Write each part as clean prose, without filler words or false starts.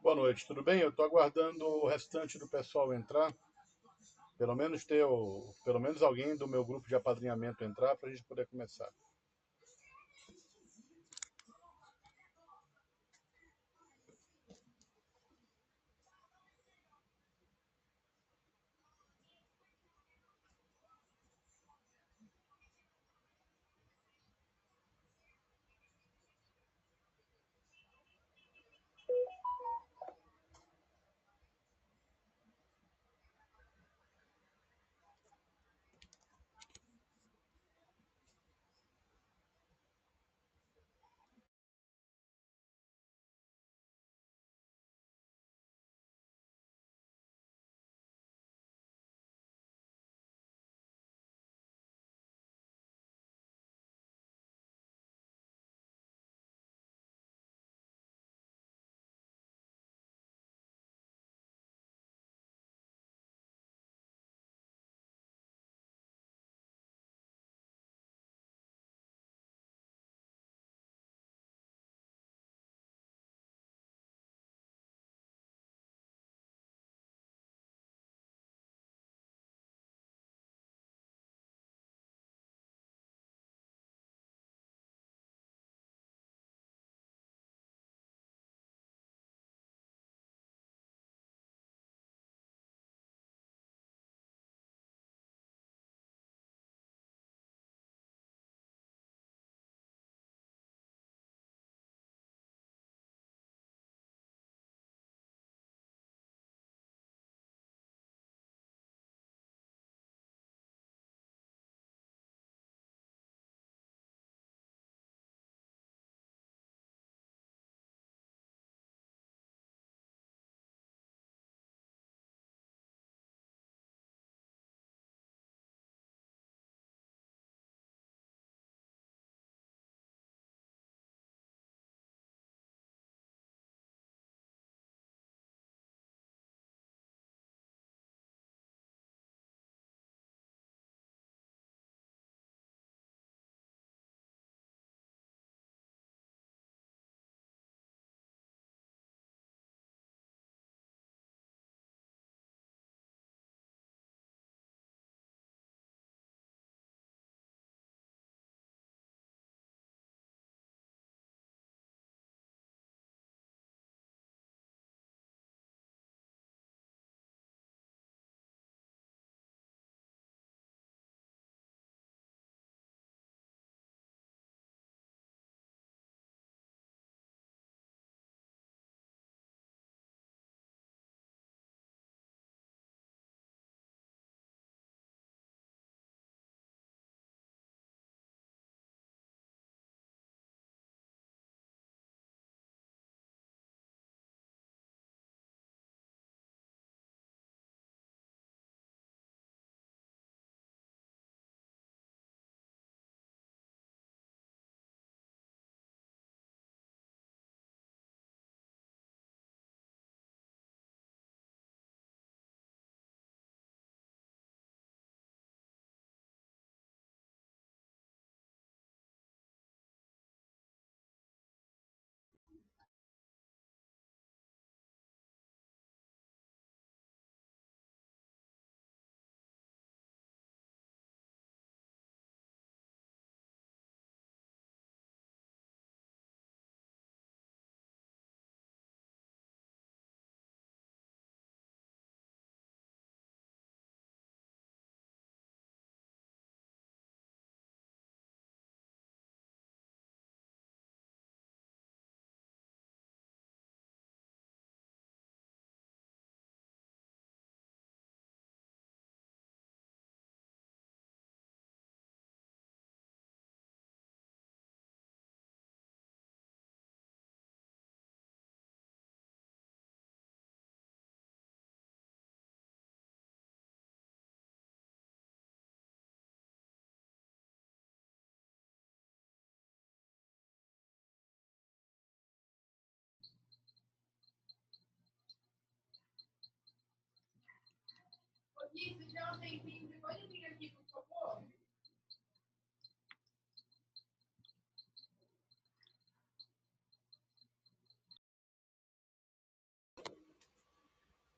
Boa noite, tudo bem? Eu estou aguardando o restante do pessoal entrar, pelo menos alguém do meu grupo de apadrinhamento entrar para a gente poder começar.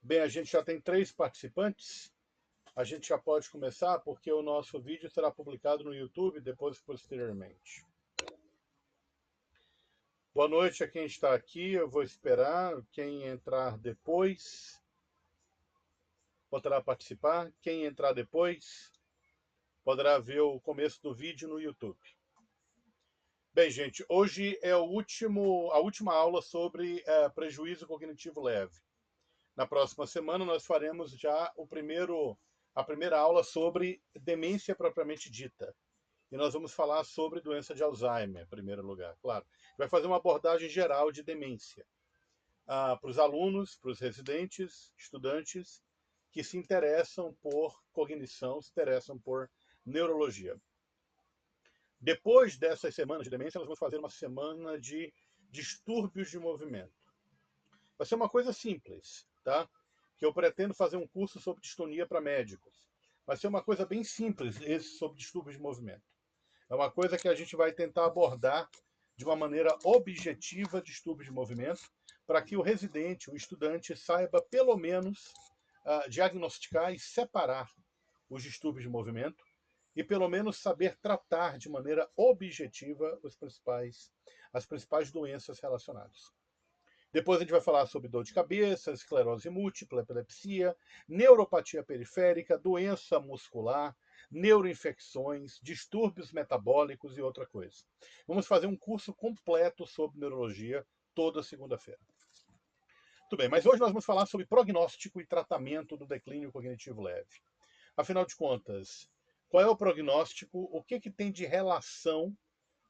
Bem, a gente já tem 3 participantes. A gente já pode começar, porque o nosso vídeo será publicado no YouTube depois, posteriormente. Boa noite a quem está aqui. Eu vou esperar. Quem entrar depois poderá participar. Quem entrar depois poderá ver o começo do vídeo no YouTube. Bem, gente, hoje é a última aula sobre prejuízo cognitivo leve. Na próxima semana nós faremos já a primeira aula sobre demência propriamente dita. E nós vamos falar sobre doença de Alzheimer, em primeiro lugar, claro. Vai fazer uma abordagem geral de demência para os alunos, para os residentes, estudantes que se interessam por cognição, se interessam por neurologia. Depois dessas semanas de demência, nós vamos fazer uma semana de distúrbios de movimento. Vai ser uma coisa simples, tá? Que eu pretendo fazer um curso sobre distonia para médicos. Vai ser uma coisa bem simples, esse sobre distúrbios de movimento. É uma coisa que a gente vai tentar abordar de uma maneira objetiva distúrbios de movimento, para que o residente, o estudante, saiba pelo menos diagnosticar e separar os distúrbios de movimento e pelo menos saber tratar de maneira objetiva as principais doenças relacionadas. Depois a gente vai falar sobre dor de cabeça, esclerose múltipla, epilepsia, neuropatia periférica, doença muscular, neuroinfecções, distúrbios metabólicos e outra coisa. Vamos fazer um curso completo sobre neurologia toda segunda-feira. Tudo bem, mas hoje nós vamos falar sobre prognóstico e tratamento do declínio cognitivo leve. Afinal de contas, qual é o prognóstico? O que tem de relação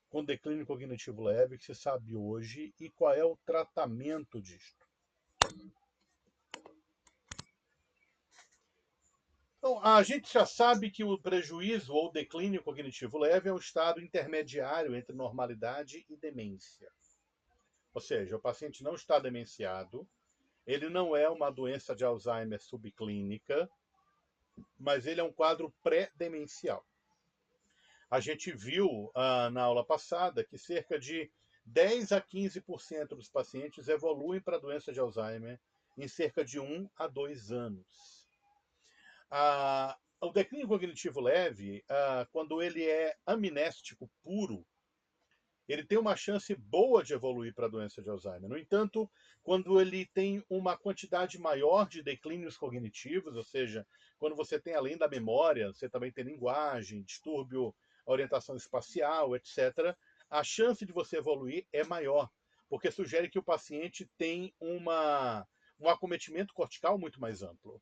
com declínio cognitivo leve que se sabe hoje e qual é o tratamento disto? Então, a gente já sabe que o prejuízo ou declínio cognitivo leve é um estado intermediário entre normalidade e demência. Ou seja, o paciente não está demenciado, ele não é uma doença de Alzheimer subclínica, mas ele é um quadro pré-demencial. A gente viu na aula passada que cerca de 10 a 15% dos pacientes evoluem para a doença de Alzheimer em cerca de 1 a 2 anos. O declínio cognitivo leve, quando ele é amnéstico puro, ele tem uma chance boa de evoluir para a doença de Alzheimer. No entanto, quando ele tem uma quantidade maior de declínios cognitivos, ou seja, quando você tem além da memória, você também tem linguagem, distúrbio, orientação espacial, etc., a chance de você evoluir é maior, porque sugere que o paciente tem um acometimento cortical muito mais amplo.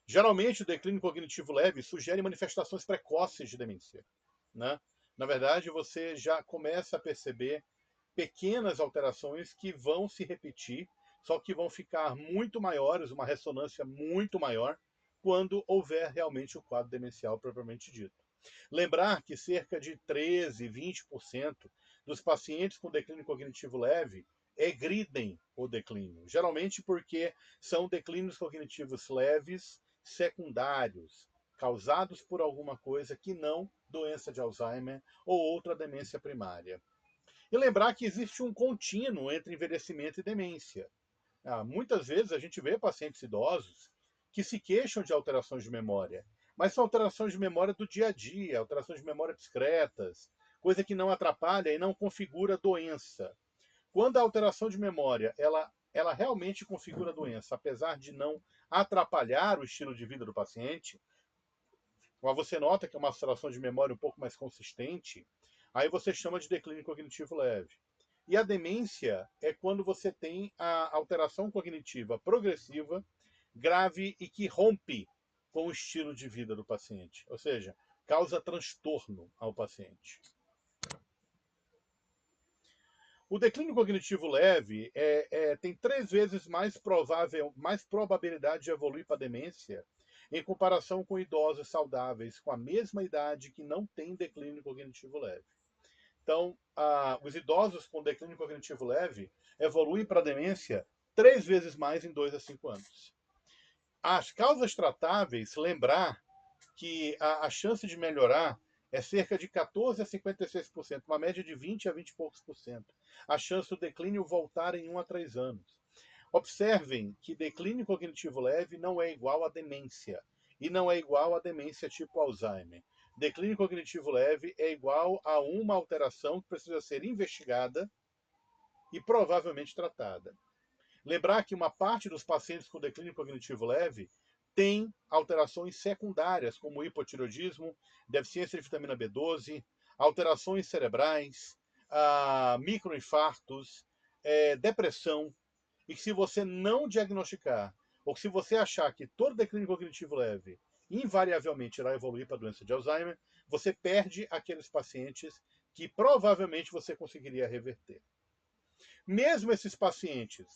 Geralmente, o declínio cognitivo leve sugere manifestações precoces de demência, né? Na verdade, você já começa a perceber pequenas alterações que vão se repetir, só que vão ficar muito maiores, uma ressonância muito maior, quando houver realmente o quadro demencial propriamente dito. Lembrar que cerca de 13, 20% dos pacientes com declínio cognitivo leve egridem o declínio, geralmente porque são declínios cognitivos leves secundários, causados por alguma coisa que não doença de Alzheimer ou outra demência primária. E lembrar que existe um contínuo entre envelhecimento e demência. Muitas vezes a gente vê pacientes idosos que se queixam de alterações de memória, mas são alterações de memória do dia a dia, alterações de memória discretas, coisa que não atrapalha e não configura doença. Quando a alteração de memória ela realmente configura a doença, apesar de não atrapalhar o estilo de vida do paciente, mas você nota que é uma alteração de memória um pouco mais consistente, aí você chama de declínio cognitivo leve. E a demência é quando você tem a alteração cognitiva progressiva, grave e que rompe com o estilo de vida do paciente, ou seja, causa transtorno ao paciente. O declínio cognitivo leve tem 3 vezes mais probabilidade de evoluir para demência em comparação com idosos saudáveis com a mesma idade que não têm declínio cognitivo leve. Então, os idosos com declínio cognitivo leve evoluem para demência 3 vezes mais em 2 a 5 anos. As causas tratáveis, lembrar que a chance de melhorar é cerca de 14 a 56%, uma média de 20 a 20 e poucos por cento. A chance do declínio voltar em 1 a 3 anos. Observem que declínio cognitivo leve não é igual a demência. E não é igual a demência tipo Alzheimer. Declínio cognitivo leve é igual a uma alteração que precisa ser investigada e provavelmente tratada. Lembrar que uma parte dos pacientes com declínio cognitivo leve tem alterações secundárias, como hipotireoidismo, deficiência de vitamina B12, alterações cerebrais, microinfartos, depressão, e que se você não diagnosticar, ou se você achar que todo declínio cognitivo leve invariavelmente irá evoluir para a doença de Alzheimer, você perde aqueles pacientes que provavelmente você conseguiria reverter. Mesmo esses pacientes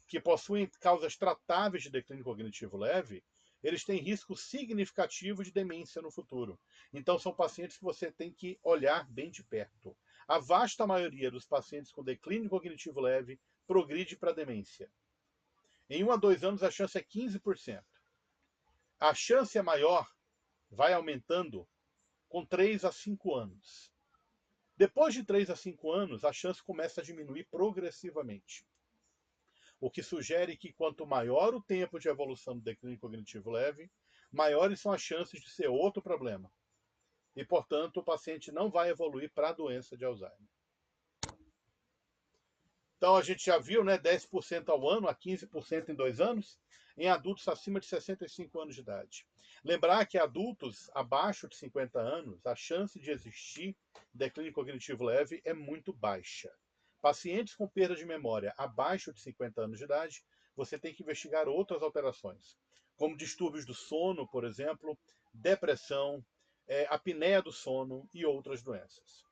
que possuem causas tratáveis de declínio cognitivo leve, eles têm risco significativo de demência no futuro. Então, são pacientes que você tem que olhar bem de perto. A vasta maioria dos pacientes com declínio cognitivo leve progride para demência. Em 1 a 2 anos, a chance é 15%. A chance é maior, vai aumentando, com 3 a 5 anos. Depois de 3 a 5 anos, a chance começa a diminuir progressivamente. O que sugere que quanto maior o tempo de evolução do declínio cognitivo leve, maiores são as chances de ser outro problema. E, portanto, o paciente não vai evoluir para a doença de Alzheimer. Então, a gente já viu, né, 10% ao ano, a 15% em 2 anos, em adultos acima de 65 anos de idade. Lembrar que adultos abaixo de 50 anos, a chance de existir declínio cognitivo leve é muito baixa. Pacientes com perda de memória abaixo de 50 anos de idade, você tem que investigar outras alterações, como distúrbios do sono, por exemplo, depressão, apneia do sono e outras doenças.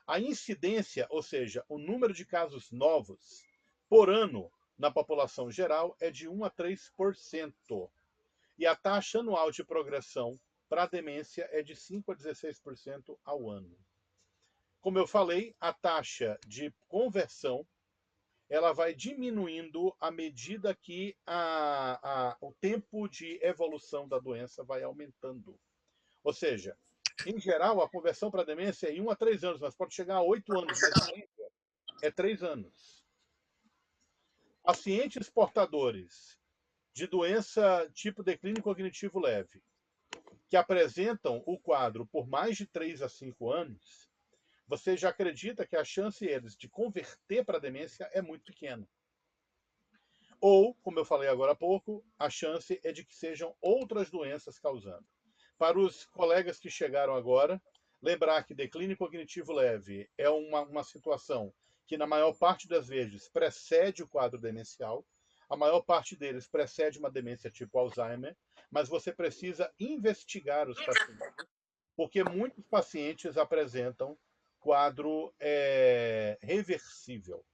A incidência, ou seja, o número de casos novos por ano na população geral é de 1 a 3%. E a taxa anual de progressão para a demência é de 5 a 16% ao ano. Como eu falei, a taxa de conversão ela vai diminuindo à medida que o tempo de evolução da doença vai aumentando. Ou seja, em geral, a conversão para a demência é em 1 a 3 anos, mas pode chegar a 8 anos, mas a média é 3 anos. Pacientes portadores de doença tipo declínio cognitivo leve, que apresentam o quadro por mais de 3 a 5 anos, você já acredita que a chance deles de converter para a demência é muito pequena. Ou, como eu falei agora há pouco, a chance é de que sejam outras doenças causando. Para os colegas que chegaram agora, lembrar que declínio cognitivo leve é uma situação que, na maior parte das vezes, precede o quadro demencial. A maior parte deles precede uma demência tipo Alzheimer, mas você precisa investigar os pacientes, porque muitos pacientes apresentam quadro reversível.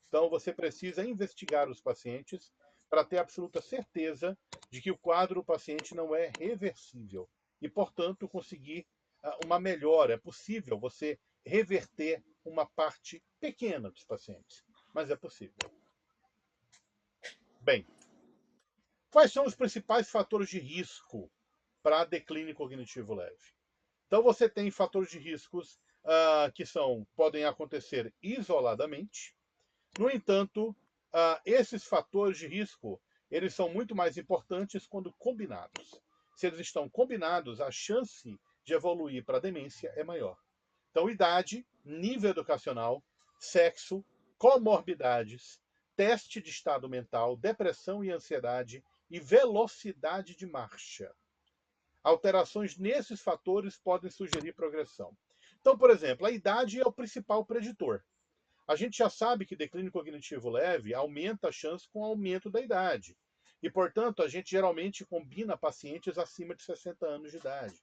Então, você precisa investigar os pacientes para ter absoluta certeza de que o quadro do paciente não é reversível e, portanto, conseguir uma melhora. É possível você reverter uma parte pequena dos pacientes, mas é possível. Bem, quais são os principais fatores de risco para declínio cognitivo leve? Então, você tem fatores de riscos que podem acontecer isoladamente. No entanto, esses fatores de risco eles são muito mais importantes quando combinados. Se eles estão combinados, a chance de evoluir para a demência é maior. Então, idade, nível educacional, sexo, comorbidades, teste de estado mental, depressão e ansiedade e velocidade de marcha. Alterações nesses fatores podem sugerir progressão. Então, por exemplo, a idade é o principal preditor. A gente já sabe que declínio cognitivo leve aumenta a chance com o aumento da idade. E, portanto, a gente geralmente combina pacientes acima de 60 anos de idade.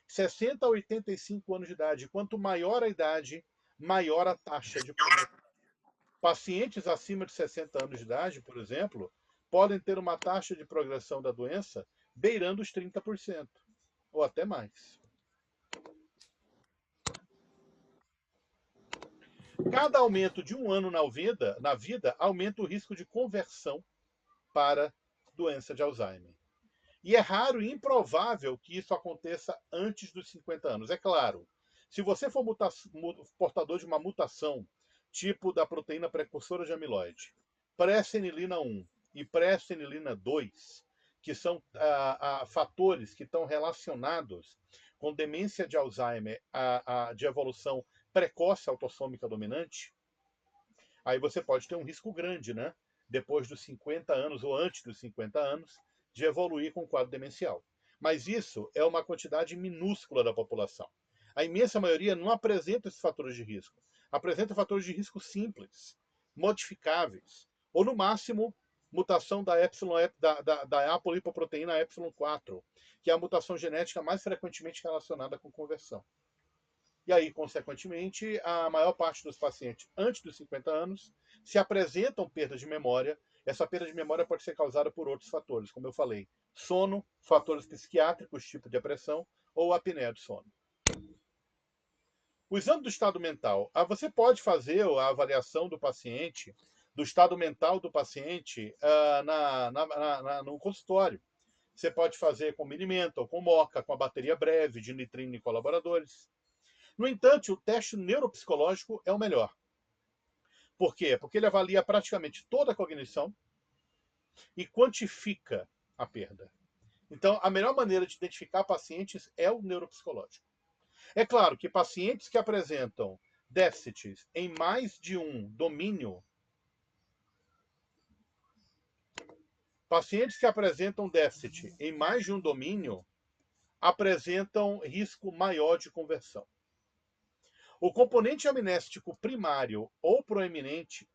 60 a 85 anos de idade. Quanto maior a idade, maior a taxa de progressão. Pacientes acima de 60 anos de idade, por exemplo, podem ter uma taxa de progressão da doença beirando os 30%, ou até mais. Cada aumento de um ano na vida aumenta o risco de conversão para doença de Alzheimer. E é raro e improvável que isso aconteça antes dos 50 anos. É claro, se você for portador de uma mutação, tipo da proteína precursora de amiloide, pré-senilina 1 e pré-senilina 2, que são fatores que estão relacionados com demência de Alzheimer de evolução precoce autossômica dominante, aí você pode ter um risco grande, né? Depois dos 50 anos ou antes dos 50 anos, de evoluir com quadro demencial. Mas isso é uma quantidade minúscula da população. A imensa maioria não apresenta esses fatores de risco. Apresenta fatores de risco simples, modificáveis, ou no máximo, mutação da apolipoproteína Y4, que é a mutação genética mais frequentemente relacionada com conversão. E aí, consequentemente, a maior parte dos pacientes antes dos 50 anos se apresentam perda de memória. Essa perda de memória pode ser causada por outros fatores, como eu falei, sono, fatores psiquiátricos, tipo depressão, ou apneia do sono. O exame do estado mental. Você pode fazer a avaliação do paciente, do estado mental do paciente, no consultório. Você pode fazer com Minimental, com Moca, com a bateria breve de nitrina e colaboradores. No entanto, o teste neuropsicológico é o melhor. Por quê? Porque ele avalia praticamente toda a cognição e quantifica a perda. Então, a melhor maneira de identificar pacientes é o neuropsicológico. É claro que pacientes que apresentam déficits em mais de um domínio, apresentam risco maior de conversão. O componente amnéstico primário ou proeminente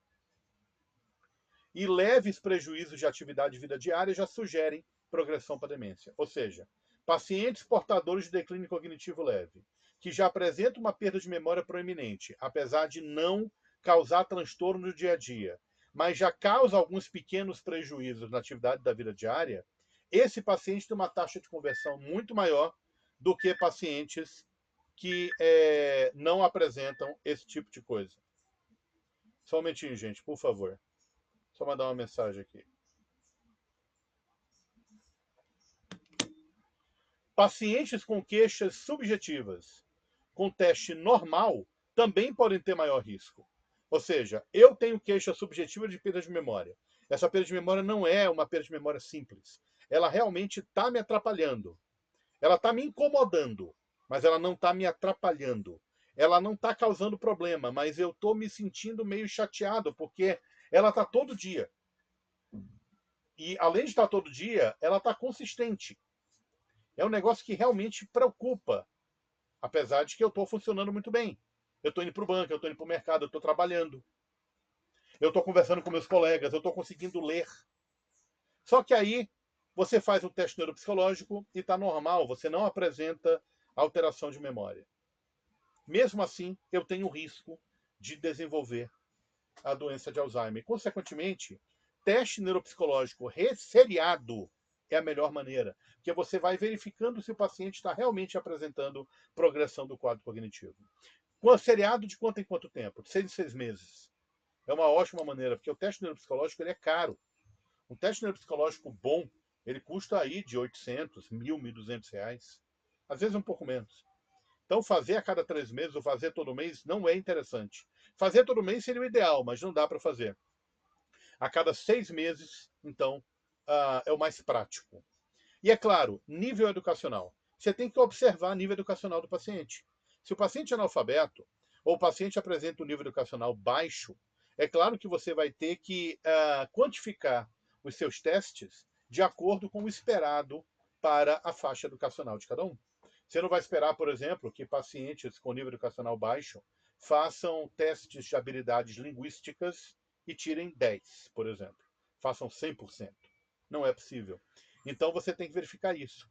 e leves prejuízos de atividade de vida diária já sugerem progressão para demência. Ou seja, pacientes portadores de declínio cognitivo leve, que já apresentam uma perda de memória proeminente, apesar de não causar transtorno no dia a dia, mas já causa alguns pequenos prejuízos na atividade da vida diária, esse paciente tem uma taxa de conversão muito maior do que pacientes que não apresentam esse tipo de coisa. Só um momentinho, gente, por favor. Só mandar uma mensagem aqui. Pacientes com queixas subjetivas com teste normal também podem ter maior risco. Ou seja, eu tenho queixa subjetiva de perda de memória. Essa perda de memória não é uma perda de memória simples. Ela realmente está me atrapalhando. Ela está me incomodando, mas ela não está me atrapalhando. Ela não está causando problema, mas eu estou me sentindo meio chateado, porque ela está todo dia. E além de estar todo dia, ela está consistente. É um negócio que realmente preocupa, apesar de que eu estou funcionando muito bem. Eu estou indo para o banco, eu estou indo para o mercado, eu estou trabalhando. Eu estou conversando com meus colegas, eu estou conseguindo ler. Só que aí você faz um teste neuropsicológico e está normal, você não apresenta alteração de memória. Mesmo assim, eu tenho risco de desenvolver a doença de Alzheimer. Consequentemente, teste neuropsicológico seriado é a melhor maneira, porque você vai verificando se o paciente está realmente apresentando progressão do quadro cognitivo. Com seriado de quanto em quanto tempo? De 6 em 6 meses. É uma ótima maneira, porque o teste neuropsicológico ele é caro. Um teste neuropsicológico bom, ele custa aí de 800, 1.000, 1.200 reais. Às vezes um pouco menos. Então, fazer a cada 3 meses ou fazer todo mês não é interessante. Fazer todo mês seria o ideal, mas não dá para fazer. A cada 6 meses, então, é o mais prático. E é claro, nível educacional. Você tem que observar o nível educacional do paciente. Se o paciente é analfabeto, ou o paciente apresenta um nível educacional baixo, é claro que você vai ter que quantificar os seus testes de acordo com o esperado para a faixa educacional de cada um. Você não vai esperar, por exemplo, que pacientes com nível educacional baixo façam testes de habilidades linguísticas e tirem 10, por exemplo. Façam 100%. Não é possível. Então você tem que verificar isso.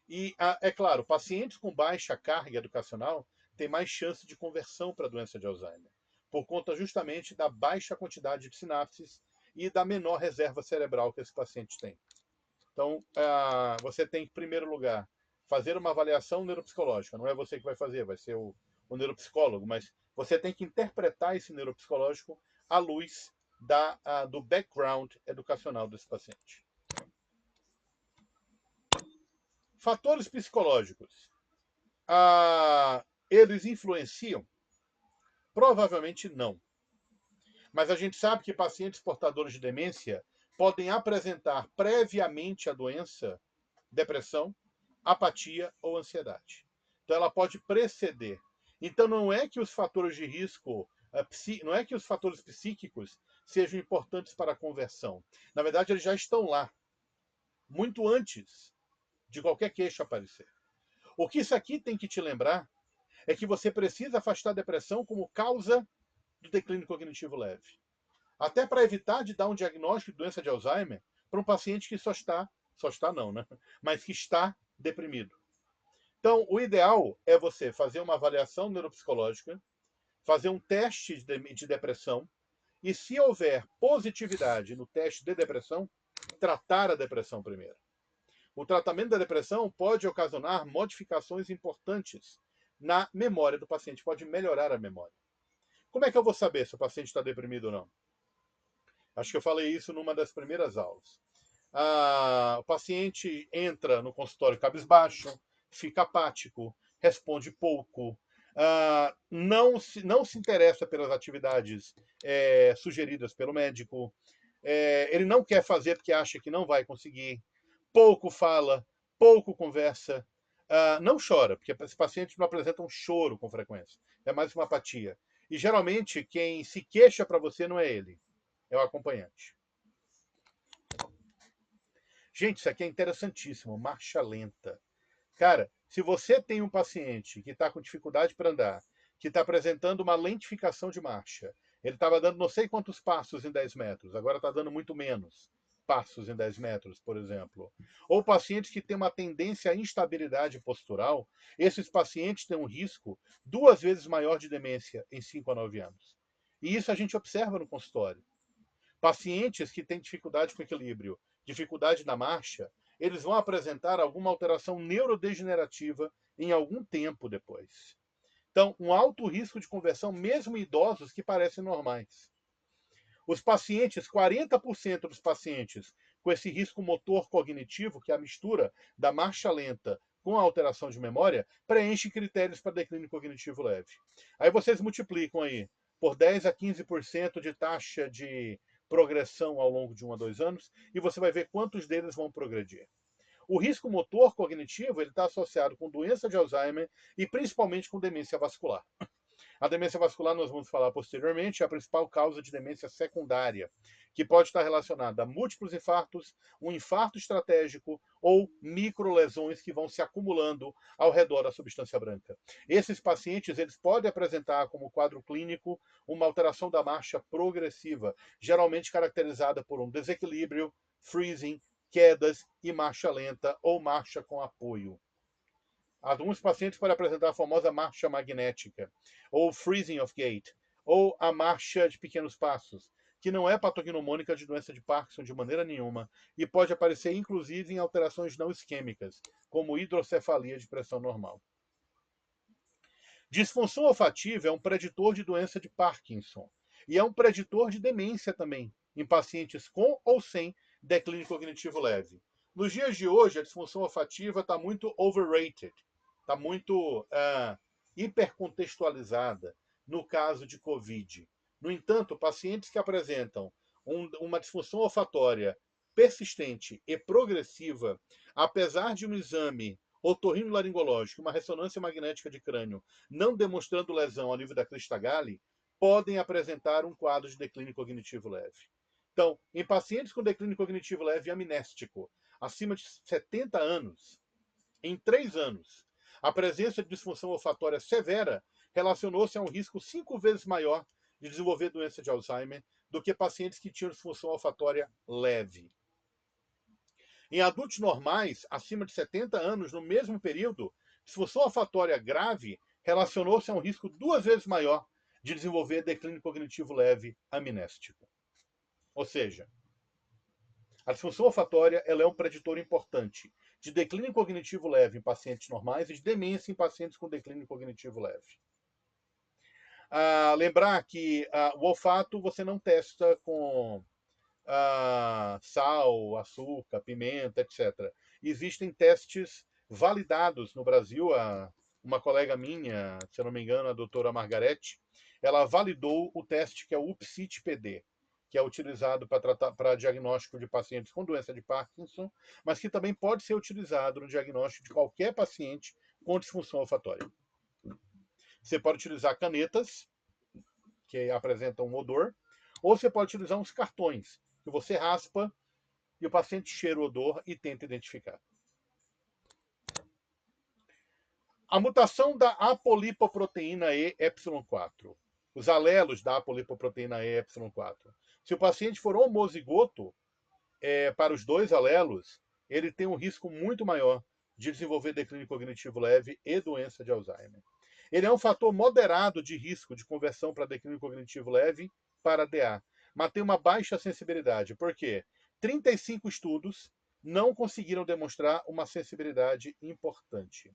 E, é claro, pacientes com baixa carga educacional têm mais chance de conversão para a doença de Alzheimer, por conta justamente da baixa quantidade de sinapses e da menor reserva cerebral que esse paciente tem. Então, você tem que, em primeiro lugar, fazer uma avaliação neuropsicológica. Não é você que vai fazer, vai ser o neuropsicólogo, mas você tem que interpretar esse neuropsicológico à luz do background educacional desse paciente. Fatores psicológicos. Eles influenciam? Provavelmente não. Mas a gente sabe que pacientes portadores de demência podem apresentar previamente à doença depressão, apatia ou ansiedade. Então ela pode preceder. Então não é que os fatores de risco, não é que os fatores psíquicos sejam importantes para a conversão. Na verdade, eles já estão lá, muito antes de qualquer queixa aparecer. O que isso aqui tem que te lembrar é que você precisa afastar a depressão como causa do declínio cognitivo leve. Até para evitar de dar um diagnóstico de doença de Alzheimer para um paciente que só está não, né? Mas que está deprimido. Então, o ideal é você fazer uma avaliação neuropsicológica, fazer um teste de depressão e, se houver positividade no teste de depressão, tratar a depressão primeiro. O tratamento da depressão pode ocasionar modificações importantes na memória do paciente, pode melhorar a memória. Como é que eu vou saber se o paciente está deprimido ou não? Acho que eu falei isso numa das primeiras aulas. O paciente entra no consultório cabisbaixo, fica apático, responde pouco, não se interessa pelas atividades sugeridas pelo médico, ele não quer fazer porque acha que não vai conseguir, pouco fala, pouco conversa, não chora, porque esse paciente não apresenta um choro com frequência, é mais uma apatia. E geralmente quem se queixa para você não é ele, é o acompanhante. Gente, isso aqui é interessantíssimo, marcha lenta. Cara, se você tem um paciente que está com dificuldade para andar, que está apresentando uma lentificação de marcha, ele estava dando não sei quantos passos em 10 metros, agora está dando muito menos passos em 10 metros, por exemplo. Ou pacientes que têm uma tendência à instabilidade postural, esses pacientes têm um risco 2 vezes maior de demência em 5 a 9 anos. E isso a gente observa no consultório. Pacientes que têm dificuldade com equilíbrio, dificuldade na marcha, eles vão apresentar alguma alteração neurodegenerativa em algum tempo depois. Então, um alto risco de conversão, mesmo em idosos que parecem normais. Os pacientes, 40% dos pacientes com esse risco motor cognitivo, que é a mistura da marcha lenta com a alteração de memória, preenche critérios para declínio cognitivo leve. Aí vocês multiplicam aí por 10 a 15% de taxa de progressão ao longo de 1 a 2 anos e você vai ver quantos deles vão progredir. O risco motor cognitivo ele está associado com doença de Alzheimer e principalmente com demência vascular. A demência vascular, nós vamos falar posteriormente, é a principal causa de demência secundária, que pode estar relacionada a múltiplos infartos, um infarto estratégico ou microlesões que vão se acumulando ao redor da substância branca. Esses pacientes eles podem apresentar como quadro clínico uma alteração da marcha progressiva, geralmente caracterizada por um desequilíbrio, freezing, quedas e marcha lenta ou marcha com apoio. Alguns pacientes podem apresentar a famosa marcha magnética, ou freezing of gait, ou a marcha de pequenos passos, que não é patognomônica de doença de Parkinson de maneira nenhuma, e pode aparecer inclusive em alterações não isquêmicas, como hidrocefalia de pressão normal. Disfunção olfativa é um preditor de doença de Parkinson, e é um preditor de demência também, em pacientes com ou sem declínio cognitivo leve. Nos dias de hoje, a disfunção olfativa está muito overrated, está muito hipercontextualizada no caso de Covid. No entanto, pacientes que apresentam uma disfunção olfatória persistente e progressiva, apesar de um exame otorrinolaringológico, uma ressonância magnética de crânio, não demonstrando lesão ao nível da crista Galli, podem apresentar um quadro de declínio cognitivo leve. Então, em pacientes com declínio cognitivo leve amnéstico, acima de 70 anos, em 3 anos, a presença de disfunção olfatória severa relacionou-se a um risco 5 vezes maior de desenvolver doença de Alzheimer do que pacientes que tinham disfunção olfatória leve. Em adultos normais, acima de 70 anos, no mesmo período, disfunção olfatória grave relacionou-se a um risco 2 vezes maior de desenvolver declínio cognitivo leve amnéstico. Ou seja, a disfunção olfatória ela é um preditor importante de declínio cognitivo leve em pacientes normais e de demência em pacientes com declínio cognitivo leve. Lembrar que o olfato você não testa com sal, açúcar, pimenta, etc. Existem testes validados no Brasil. Uma colega minha, se eu não me engano, a doutora Margarete, ela validou o teste que é o UPSIT-PD, que é utilizado para diagnóstico de pacientes com doença de Parkinson, mas que também pode ser utilizado no diagnóstico de qualquer paciente com disfunção olfatória. Você pode utilizar canetas, que apresentam um odor, ou você pode utilizar uns cartões, que você raspa e o paciente cheira o odor e tenta identificar. A mutação da apolipoproteína E epsilon-4. Os alelos da apolipoproteína E epsilon-4. Se o paciente for homozigoto para os dois alelos, ele tem um risco muito maior de desenvolver declínio cognitivo leve e doença de Alzheimer. Ele é um fator moderado de risco de conversão para declínio cognitivo leve para DA, mas tem uma baixa sensibilidade. Por quê? 35 estudos não conseguiram demonstrar uma sensibilidade importante.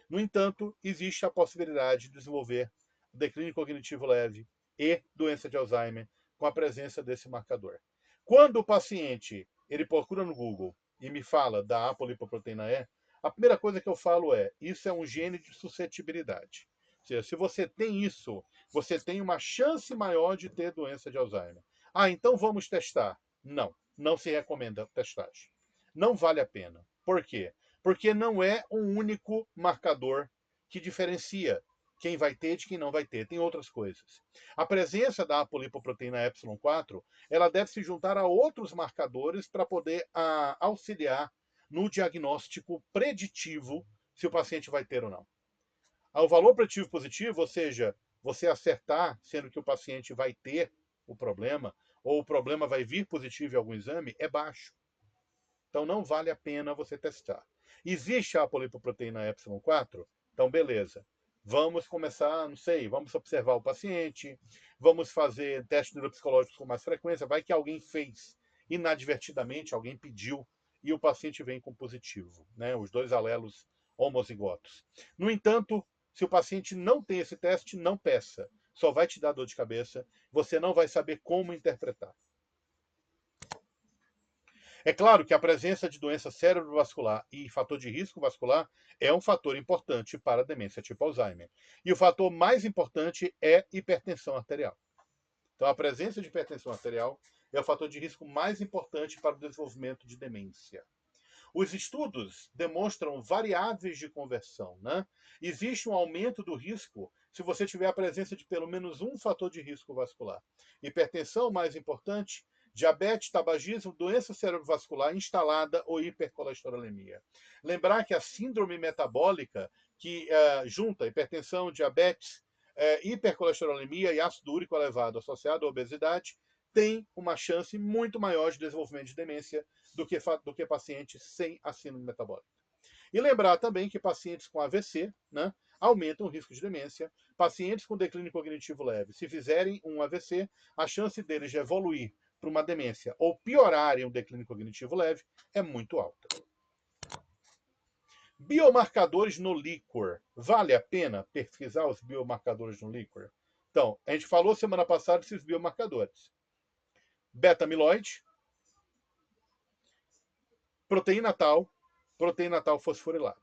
No entanto, existe a possibilidade de desenvolver declínio cognitivo leve e doença de Alzheimer com a presença desse marcador. Quando o paciente ele procura no Google e me fala da apolipoproteína E, a primeira coisa que eu falo é: isso é um gene de suscetibilidade. Ou seja, se você tem isso, você tem uma chance maior de ter doença de Alzheimer. Ah, então vamos testar. Não, não se recomenda testagem. Não vale a pena. Por quê? Porque não é um único marcador que diferencia quem vai ter de quem não vai ter. Tem outras coisas. A presença da apolipoproteína epsilon-4, ela deve se juntar a outros marcadores para poder auxiliar no diagnóstico preditivo se o paciente vai ter ou não. O valor preditivo positivo, ou seja, você acertar, sendo que o paciente vai ter o problema, ou o problema vai vir positivo em algum exame, é baixo. Então não vale a pena você testar. Existe a apolipoproteína epsilon-4? Então beleza. Vamos começar, não sei, vamos observar o paciente, vamos fazer testes neuropsicológicos com mais frequência, vai que alguém fez inadvertidamente, alguém pediu, e o paciente vem com positivo, né? Os dois alelos homozigotos. No entanto, se o paciente não tem esse teste, não peça. Só vai te dar dor de cabeça, você não vai saber como interpretar. É claro que a presença de doença cerebrovascular e fator de risco vascular é um fator importante para a demência tipo Alzheimer. E o fator mais importante é hipertensão arterial. Então, a presença de hipertensão arterial é o fator de risco mais importante para o desenvolvimento de demência. Os estudos demonstram variáveis de conversão, né? Existe um aumento do risco se você tiver a presença de pelo menos um fator de risco vascular. Hipertensão, mais importante, diabetes, tabagismo, doença cerebrovascular instalada ou hipercolesterolemia. Lembrar que a síndrome metabólica, que junta hipertensão, diabetes, hipercolesterolemia e ácido úrico elevado associado à obesidade, tem uma chance muito maior de desenvolvimento de demência do que pacientes sem a síndrome metabólica. E lembrar também que pacientes com AVC, né, aumentam o risco de demência. Pacientes com declínio cognitivo leve, se fizerem um AVC, a chance deles de evoluir para uma demência ou piorarem o declínio cognitivo leve é muito alta. Biomarcadores no líquor. Vale a pena pesquisar os biomarcadores no líquor? Então, a gente falou semana passada desses biomarcadores. Beta-amiloide, proteína tal fosforilada.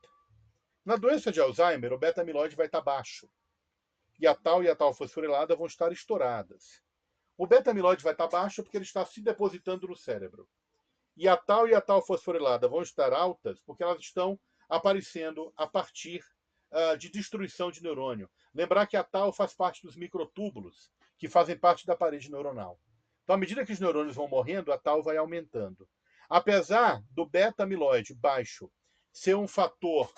Na doença de Alzheimer, o beta-amiloide vai estar baixo. E a tal fosforilada vão estar estouradas. O beta-amiloide vai estar baixo porque ele está se depositando no cérebro. E a tal fosforilada vão estar altas porque elas estão aparecendo a partir de destruição de neurônio. Lembrar que a tal faz parte dos microtúbulos, que fazem parte da parede neuronal. Então, à medida que os neurônios vão morrendo, a tal vai aumentando. Apesar do beta-amiloide baixo ser um fator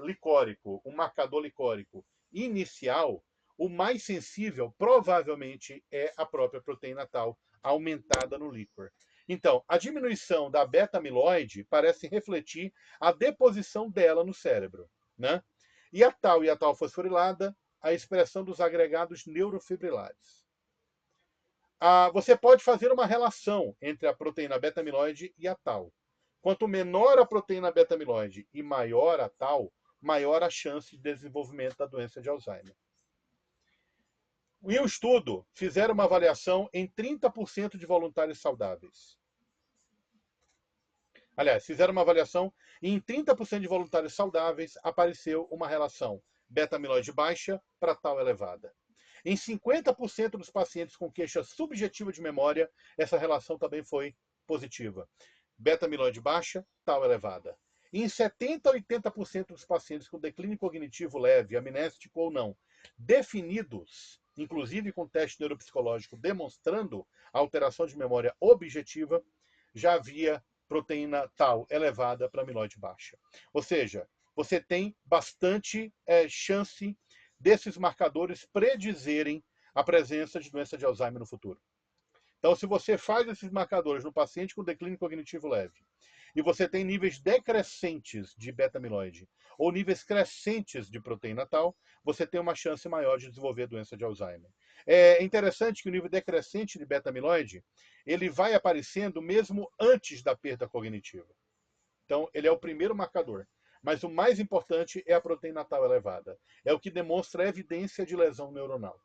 licórico, um marcador licórico inicial, o mais sensível provavelmente é a própria proteína tal aumentada no líquor. Então, a diminuição da beta-amiloide parece refletir a deposição dela no cérebro, né? E a tal fosforilada, a expressão dos agregados neurofibrilares. Você pode fazer uma relação entre a proteína beta-amiloide e a tal. Quanto menor a proteína beta-amiloide e maior a tal, maior a chance de desenvolvimento da doença de Alzheimer. Em um estudo, fizeram uma avaliação em 30% de voluntários saudáveis. Aliás, fizeram uma avaliação e em 30% de voluntários saudáveis apareceu uma relação beta-amiloide baixa para tal elevada. Em 50% dos pacientes com queixa subjetiva de memória, essa relação também foi positiva. Beta-amiloide baixa, tau elevada. Em 70% a 80% dos pacientes com declínio cognitivo leve, amnéstico ou não, definidos, inclusive com teste neuropsicológico demonstrando alteração de memória objetiva, já havia proteína tau elevada para amiloide baixa. Ou seja, você tem bastante chance desses marcadores predizerem a presença de doença de Alzheimer no futuro. Então, se você faz esses marcadores no paciente com declínio cognitivo leve, e você tem níveis decrescentes de beta-amiloide ou níveis crescentes de proteína tau, você tem uma chance maior de desenvolver doença de Alzheimer. É interessante que o nível decrescente de beta-amiloide, ele vai aparecendo mesmo antes da perda cognitiva. Então, ele é o primeiro marcador. Mas o mais importante é a proteína tau elevada. É o que demonstra a evidência de lesão neuronal.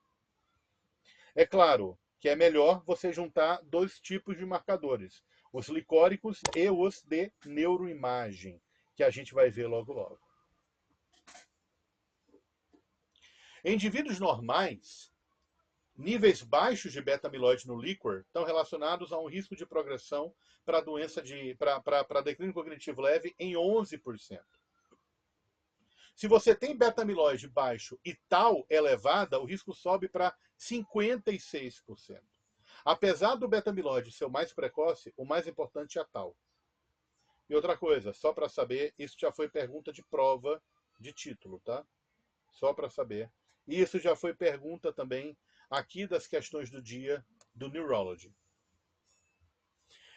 É claro que é melhor você juntar dois tipos de marcadores, os glicóricos e os de neuroimagem, que a gente vai ver logo logo. Em indivíduos normais, níveis baixos de beta-amiloide no líquor estão relacionados a um risco de progressão para doença para declínio cognitivo leve em 11%. Se você tem beta-amiloide baixo e tau elevada, o risco sobe para 56%. Apesar do beta-amiloide ser o mais precoce, o mais importante é a tau. E outra coisa, só para saber, isso já foi pergunta de prova de título, tá? Só para saber. E isso já foi pergunta também aqui das questões do dia do Neurology.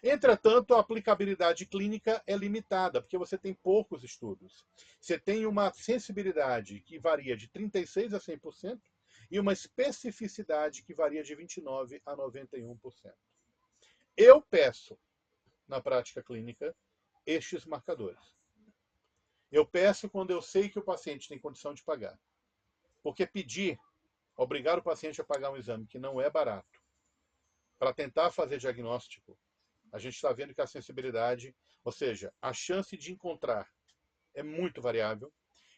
Entretanto, a aplicabilidade clínica é limitada, porque você tem poucos estudos. Você tem uma sensibilidade que varia de 36% a 100% e uma especificidade que varia de 29% a 91%. Eu peço, na prática clínica, estes marcadores. Eu peço quando eu sei que o paciente tem condição de pagar. Porque obrigar o paciente a pagar um exame que não é barato, para tentar fazer diagnóstico, a gente está vendo que a sensibilidade, ou seja, a chance de encontrar é muito variável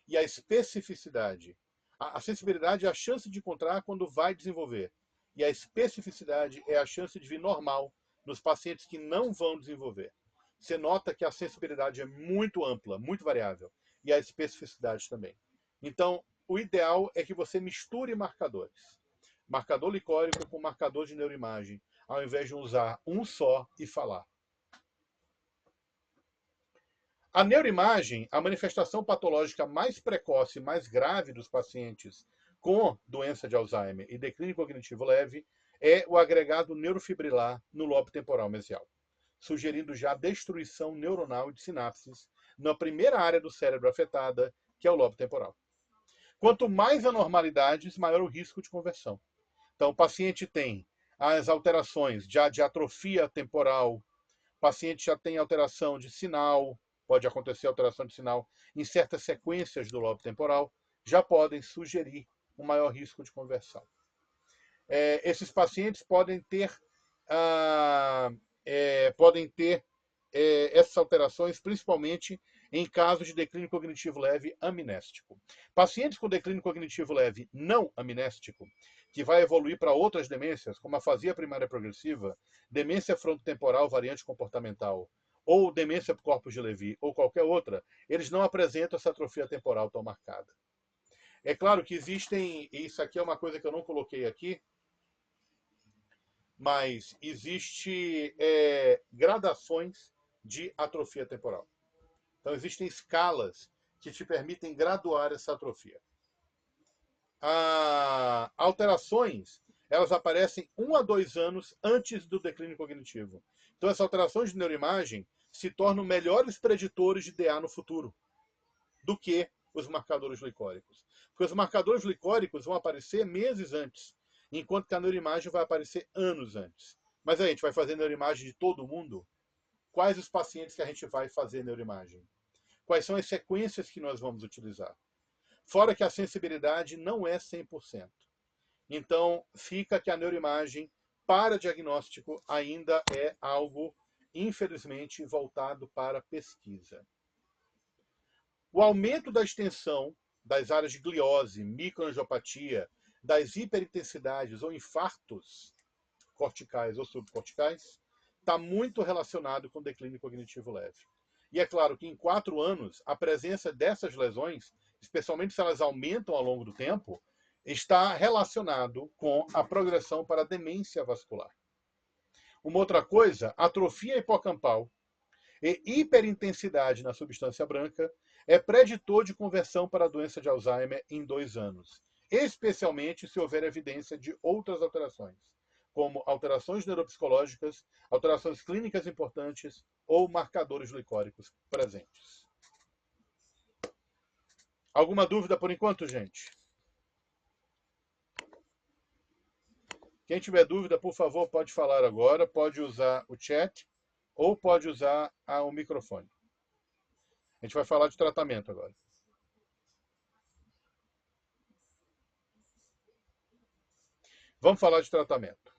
e a especificidade, a sensibilidade é a chance de encontrar quando vai desenvolver e a especificidade é a chance de vir normal nos pacientes que não vão desenvolver. Você nota que a sensibilidade é muito ampla, muito variável e a especificidade também. Então, o ideal é que você misture marcadores. Marcador licórico com marcador de neuroimagem, ao invés de usar um só e falar. A neuroimagem, a manifestação patológica mais precoce e mais grave dos pacientes com doença de Alzheimer e declínio cognitivo leve é o agregado neurofibrilar no lobo temporal mesial, sugerindo já destruição neuronal de sinapses na primeira área do cérebro afetada, que é o lobo temporal. Quanto mais anormalidades, maior o risco de conversão. Então, o paciente tem as alterações já de atrofia temporal, o paciente já tem alteração de sinal, pode acontecer alteração de sinal em certas sequências do lobo temporal, já podem sugerir um maior risco de conversão. Esses pacientes podem ter essas alterações, principalmente em casos de declínio cognitivo leve amnéstico. Pacientes com declínio cognitivo leve não amnéstico, que vai evoluir para outras demências, como a afasia primária progressiva, demência frontotemporal variante comportamental, ou demência por corpus de Levy, ou qualquer outra, eles não apresentam essa atrofia temporal tão marcada. É claro que existem, e isso aqui é uma coisa que eu não coloquei aqui, mas existe gradações de atrofia temporal. Então, existem escalas que te permitem graduar essa atrofia. Alterações, elas aparecem 1 a 2 anos antes do declínio cognitivo. Então, essas alterações de neuroimagem se tornam melhores preditores de DA no futuro do que os marcadores glicóricos. Porque os marcadores glicóricos vão aparecer meses antes, enquanto que a neuroimagem vai aparecer anos antes. Mas aí, a gente vai fazer neuroimagem de todo mundo? Quais os pacientes que a gente vai fazer neuroimagem? Quais são as sequências que nós vamos utilizar? Fora que a sensibilidade não é 100%. Então, fica que a neuroimagem para diagnóstico ainda é algo, infelizmente, voltado para pesquisa. O aumento da extensão das áreas de gliose, microangiopatia, das hiperintensidades ou infartos corticais ou subcorticais está muito relacionado com declínio cognitivo leve. E é claro que em 4 anos, a presença dessas lesões, especialmente se elas aumentam ao longo do tempo, está relacionado com a progressão para a demência vascular. Uma outra coisa, atrofia hipocampal e hiperintensidade na substância branca é preditor de conversão para a doença de Alzheimer em 2 anos, especialmente se houver evidência de outras alterações, como alterações neuropsicológicas, alterações clínicas importantes ou marcadores glicóricos presentes. Alguma dúvida por enquanto, gente? Quem tiver dúvida, por favor, pode falar agora, pode usar o chat ou pode usar o microfone. A gente vai falar de tratamento agora. Vamos falar de tratamento.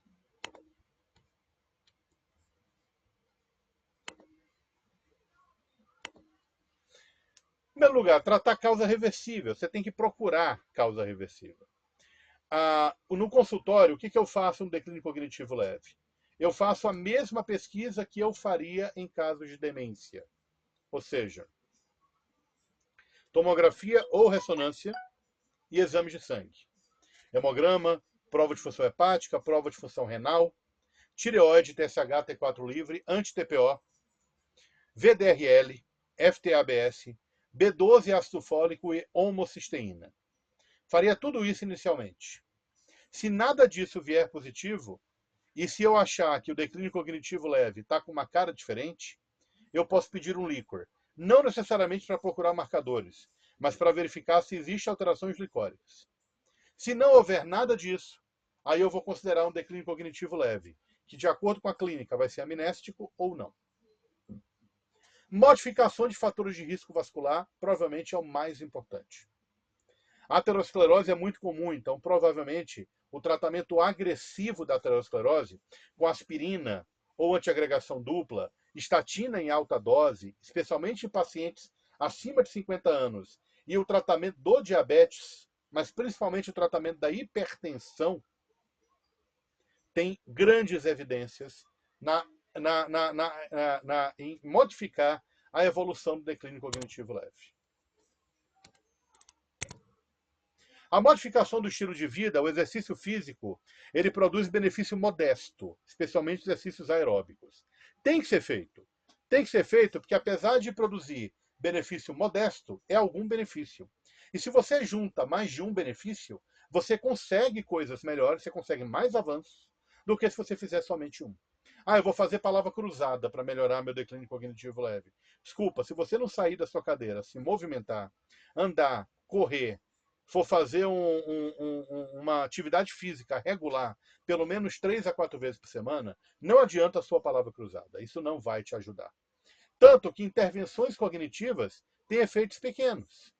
Em primeiro lugar, tratar causa reversível. Você tem que procurar causa reversível. No consultório, o que eu faço no declínio cognitivo leve? Eu faço a mesma pesquisa que eu faria em casos de demência. Ou seja, tomografia ou ressonância e exames de sangue. Hemograma, prova de função hepática, prova de função renal, tireoide, TSH, T4 livre, anti-TPO, VDRL, FTABS, B12 ácido fólico e homocisteína. Faria tudo isso inicialmente. Se nada disso vier positivo, e se eu achar que o declínio cognitivo leve está com uma cara diferente, eu posso pedir um líquor. Não necessariamente para procurar marcadores, mas para verificar se existem alterações glicóricas. Se não houver nada disso, aí eu vou considerar um declínio cognitivo leve, que de acordo com a clínica vai ser amnéstico ou não. Modificação de fatores de risco vascular provavelmente é o mais importante. A aterosclerose é muito comum, então provavelmente o tratamento agressivo da aterosclerose, com aspirina ou antiagregação dupla, estatina em alta dose, especialmente em pacientes acima de 50 anos, e o tratamento do diabetes, mas principalmente o tratamento da hipertensão, tem grandes evidências em modificar a evolução do declínio cognitivo leve. A modificação do estilo de vida, o exercício físico, ele produz benefício modesto, especialmente exercícios aeróbicos. Tem que ser feito. Tem que ser feito porque, apesar de produzir benefício modesto, é algum benefício. E se você junta mais de um benefício, você consegue coisas melhores, você consegue mais avanços do que se você fizer somente um. Eu vou fazer palavra cruzada para melhorar meu declínio cognitivo leve. Desculpa, se você não sair da sua cadeira, se movimentar, andar, correr, for fazer uma atividade física regular, pelo menos 3 a 4 vezes por semana, não adianta a sua palavra cruzada. Isso não vai te ajudar. Tanto que intervenções cognitivas têm efeitos pequenos.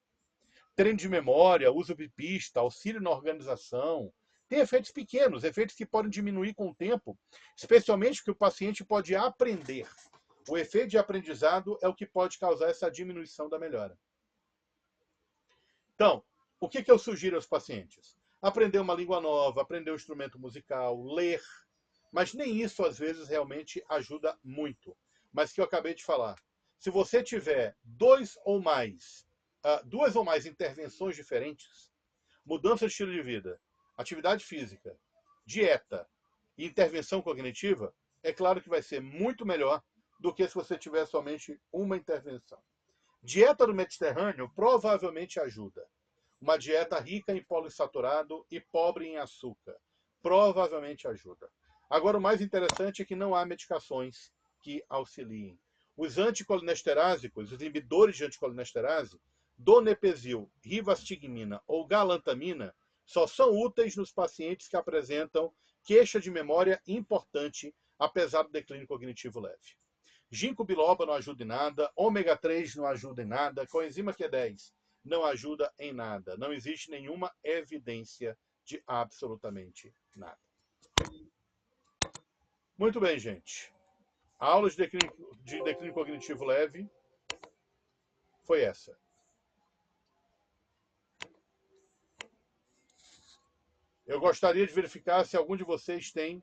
Treino de memória, uso de pista, auxílio na organização, tem efeitos pequenos, efeitos que podem diminuir com o tempo, especialmente porque o paciente pode aprender. O efeito de aprendizado é o que pode causar essa diminuição da melhora. Então, o que eu sugiro aos pacientes? Aprender uma língua nova, aprender um instrumento musical, ler. Mas nem isso, às vezes, realmente ajuda muito. Mas que eu acabei de falar. Se você tiver duas ou mais intervenções diferentes, mudança de estilo de vida, atividade física, dieta e intervenção cognitiva, é claro que vai ser muito melhor do que se você tiver somente uma intervenção. Dieta do Mediterrâneo provavelmente ajuda. Uma dieta rica em poliinsaturado e pobre em açúcar. Provavelmente ajuda. Agora, o mais interessante é que não há medicações que auxiliem. Os anticolinesterásicos, os inibidores de anticolinesterase, donepezil, rivastigmina ou galantamina, só são úteis nos pacientes que apresentam queixa de memória importante, apesar do declínio cognitivo leve. Ginkgo biloba não ajuda em nada, ômega 3 não ajuda em nada, coenzima Q10 não ajuda em nada. Não existe nenhuma evidência de absolutamente nada. Muito bem, gente. A aula de declínio cognitivo leve foi essa. Eu gostaria de verificar se algum de vocês tem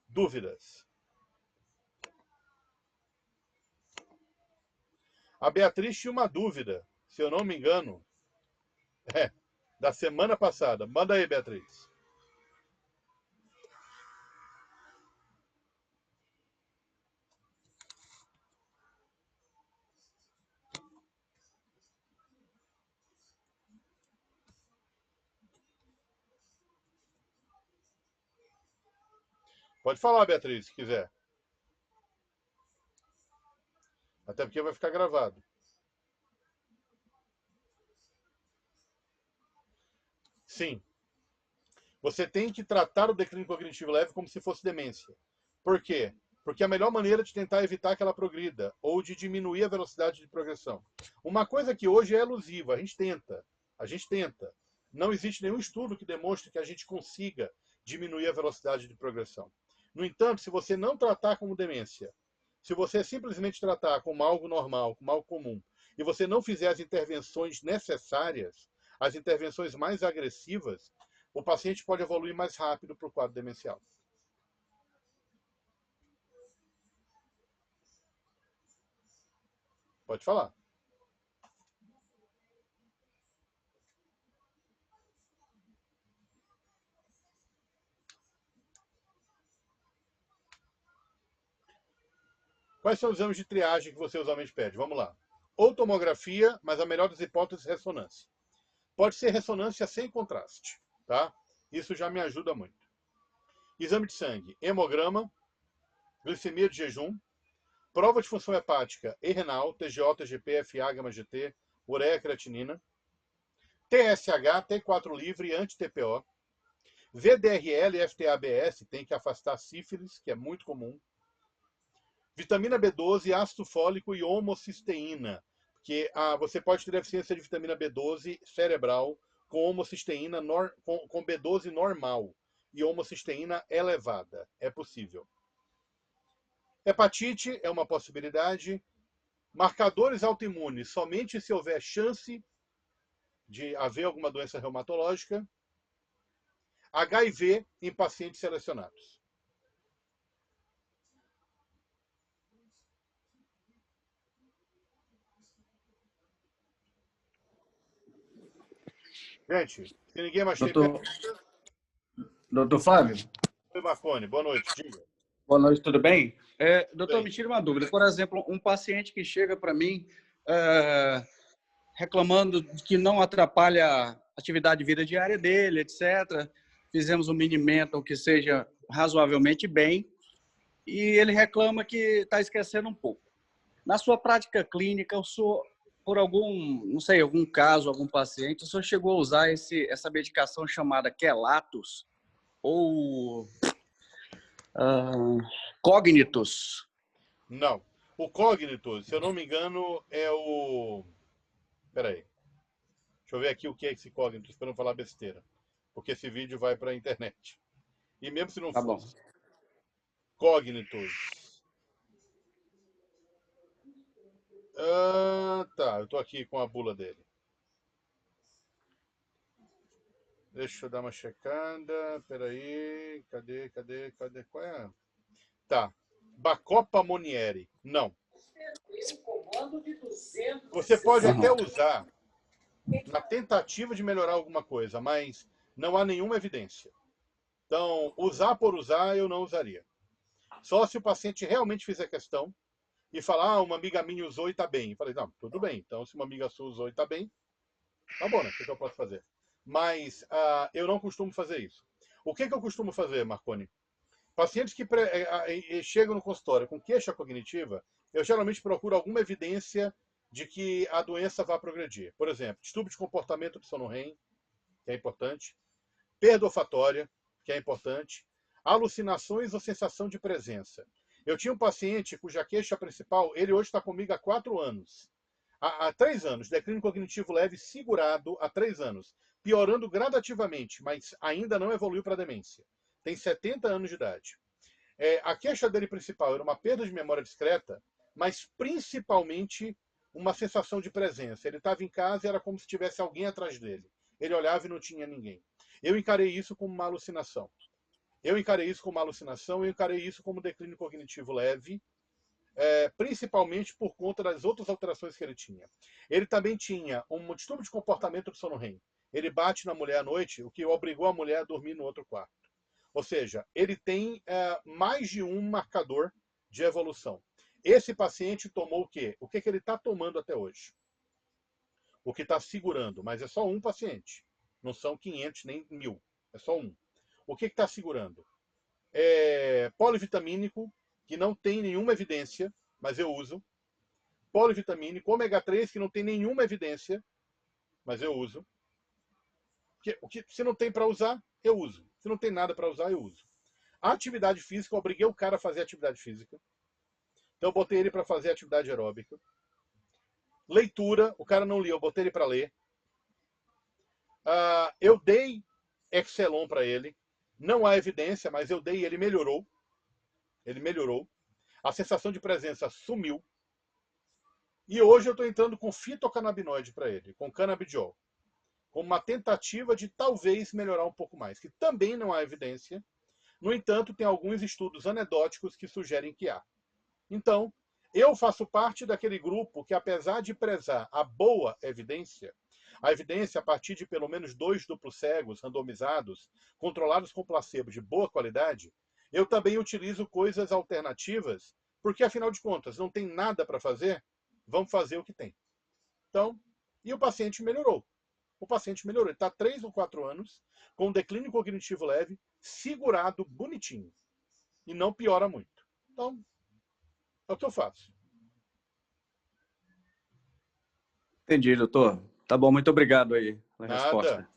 dúvidas. A Beatriz tinha uma dúvida, se eu não me engano, da semana passada. Manda aí, Beatriz. Pode falar, Beatriz, se quiser. Até porque vai ficar gravado. Sim. Você tem que tratar o declínio cognitivo leve como se fosse demência. Por quê? Porque é a melhor maneira de tentar evitar que ela progrida ou de diminuir a velocidade de progressão. Uma coisa que hoje é elusiva, a gente tenta. A gente tenta. Não existe nenhum estudo que demonstre que a gente consiga diminuir a velocidade de progressão. No entanto, se você não tratar como demência, se você simplesmente tratar como algo normal, como algo comum, e você não fizer as intervenções necessárias, as intervenções mais agressivas, o paciente pode evoluir mais rápido para o quadro demencial. Pode falar. Quais são os exames de triagem que você usualmente pede? Vamos lá. Ou tomografia, mas a melhor das hipóteses é ressonância. Pode ser ressonância sem contraste, tá? Isso já me ajuda muito. Exame de sangue, hemograma, glicemia de jejum, prova de função hepática e renal, TGO, TGP, FA, gama GT, ureia, creatinina, TSH, T4 livre e anti-TPO, VDRL e FTABS, tem que afastar sífilis, que é muito comum, vitamina B12, ácido fólico e homocisteína, porque você pode ter deficiência de vitamina B12 cerebral com homocisteína com B12 normal e homocisteína elevada. É possível. Hepatite é uma possibilidade. Marcadores autoimunes somente se houver chance de haver alguma doença reumatológica. HIV em pacientes selecionados. Gente, se ninguém mais tem Doutor, doutor Flávio, Oi, Marconi, boa noite, diga. boa noite, tudo bem? Doutor, Bem, me tira uma dúvida. Por exemplo, um paciente que chega para mim reclamando de que não atrapalha a atividade de vida diária dele, etc. Fizemos um mini mental que seja razoavelmente bem e ele reclama que está esquecendo um pouco. Na sua prática clínica, o senhor, por algum, não sei, algum caso, algum paciente, o senhor chegou a usar essa medicação chamada Quelatos ou Cognitus? não. O Cognitus, se eu não me engano, é o. Peraí. Deixa eu ver aqui o que é esse Cognitus para não falar besteira. Porque esse vídeo vai para a internet. E mesmo se não Tá bom. fosse. Cognitus. Tá. Eu tô aqui com a bula dele. Deixa eu dar uma checada. Peraí. Cadê? Qual é? Tá. Bacopa Monieri. Não. Você pode até usar na tentativa de melhorar alguma coisa, mas não há nenhuma evidência. Então, usar por usar, eu não usaria. Só se o paciente realmente fizer questão e falar, uma amiga minha usou e está bem. Eu falei, não, tudo bem. Então, se uma amiga sua usou e está bem, tá bom, né? O que eu posso fazer? Mas eu não costumo fazer isso. O que eu costumo fazer, Marconi? Pacientes que chegam no consultório com queixa cognitiva, eu geralmente procuro alguma evidência de que a doença vai progredir. Por exemplo, distúrbio de comportamento do sono REM, que é importante, perda olfatória, que é importante, alucinações ou sensação de presença. Eu tinha um paciente cuja queixa principal, ele hoje está comigo há 4 anos. Há 3 anos, declínio cognitivo leve segurado há 3 anos, piorando gradativamente, mas ainda não evoluiu para demência. Tem 70 anos de idade. A queixa dele principal era uma perda de memória discreta, mas principalmente uma sensação de presença. Ele estava em casa e era como se tivesse alguém atrás dele. ele olhava e não tinha ninguém. Eu encarei isso como uma alucinação. Eu encarei isso como declínio cognitivo leve, principalmente por conta das outras alterações que ele tinha. Ele também tinha um distúrbio de comportamento do sono REM. Ele bate na mulher à noite, o que obrigou a mulher a dormir no outro quarto. Ou seja, ele tem mais de um marcador de evolução. Esse paciente tomou o quê? O que ele está tomando até hoje? O que está segurando, mas é só um paciente. Não são 500 nem 1000. É só um. O que está segurando? Polivitamínico, que não tem nenhuma evidência, mas eu uso. Polivitamínico, ômega 3, que não tem nenhuma evidência, mas eu uso. Se não tem para usar, eu uso. Se não tem nada para usar, eu uso. A atividade física, eu obriguei o cara a fazer atividade física. Então eu botei ele para fazer atividade aeróbica. Leitura, o cara não lia, eu botei ele para ler. Eu dei Excelon para ele. Não há evidência, mas eu dei e ele melhorou. Ele melhorou. A sensação de presença sumiu. E hoje eu estou entrando com fitocannabinoide para ele, com canabidiol. Como uma tentativa de talvez melhorar um pouco mais, que também não há evidência. No entanto, tem alguns estudos anedóticos que sugerem que há. Então, eu faço parte daquele grupo que, apesar de prezar a boa evidência, a evidência a partir de pelo menos 2 duplos cegos, randomizados, controlados com placebo de boa qualidade, eu também utilizo coisas alternativas, porque, afinal de contas, não tem nada para fazer, vamos fazer o que tem. Então, e o paciente melhorou. O paciente melhorou. Ele está há 3 ou 4 anos, com um declínio cognitivo leve, segurado, bonitinho. E não piora muito. Então, é o que eu faço. Entendi, doutor. Tá bom, muito obrigado aí pela resposta.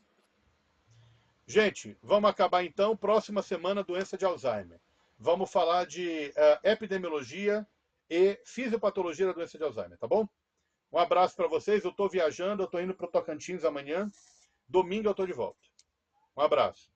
Gente, vamos acabar então. Próxima semana, doença de Alzheimer. Vamos falar de epidemiologia e fisiopatologia da doença de Alzheimer, tá bom? Um abraço para vocês. Eu estou viajando, eu estou indo para o Tocantins amanhã. Domingo eu estou de volta. Um abraço.